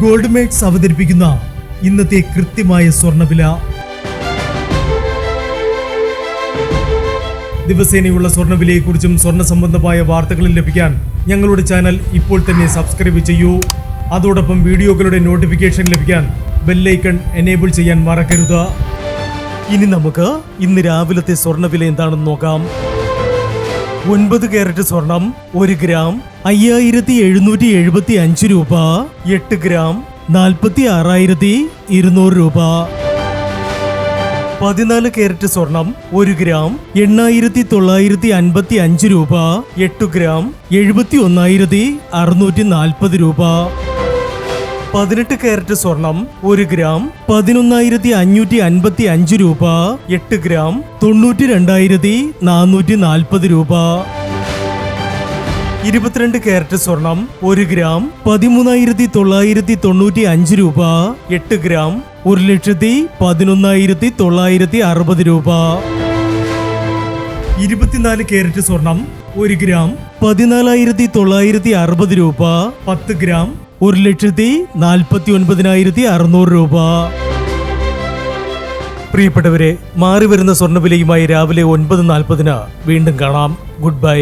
Gold makes അവതരിപ്പിക്കുന്ന ഇന്നത്തെ കൃത്യമായ സ്വർണ്ണവില. ദിവസേനയുള്ള സ്വർണ്ണവിലയെക്കുറിച്ചും സ്വർണ്ണ സംബന്ധമായ വാർത്തകളും ലഭിക്കാൻ ഞങ്ങളുടെ ചാനൽ ഇപ്പോൾ തന്നെ സബ്സ്ക്രൈബ് ചെയ്യൂ. അതോടൊപ്പം വീഡിയോകളുടെ നോട്ടിഫിക്കേഷൻ ലഭിക്കാൻ ബെല്ലൈക്കൺ എനേബിൾ ചെയ്യാൻ മറക്കരുത്. ഇനി നമുക്ക് ഇന്ന് രാവിലത്തെ സ്വർണ്ണവില എന്താണെന്ന് നോക്കാം. 9 കാരറ്റ് സ്വർണം 1 ഗ്രാം 5775 രൂപ. 8 ഗ്രാം 46,200 രൂപ. 14 കാരറ്റ് സ്വർണം 1 ഗ്രാം 8,955 രൂപ. 8 ഗ്രാം 71,640 രൂപ. 18 കാരറ്റ് സ്വർണം 1 ഗ്രാം 11,555 രൂപ. 8 ഗ്രാം 92,440 രൂപ. 22 കാരറ്റ് സ്വർണം 1 ഗ്രാം 13,995 രൂപ. 8 ഗ്രാം 1,11,960 രൂപ. 24 കാരറ്റ് സ്വർണം 1 ഗ്രാം 14,960 രൂപ. 10 ഗ്രാം 1,49,600 രൂപ. പ്രിയപ്പെട്ടവരെ, മാറി വരുന്ന സ്വർണ്ണവിലയുമായി രാവിലെ 9:40 വീണ്ടും കാണാം. Good bye.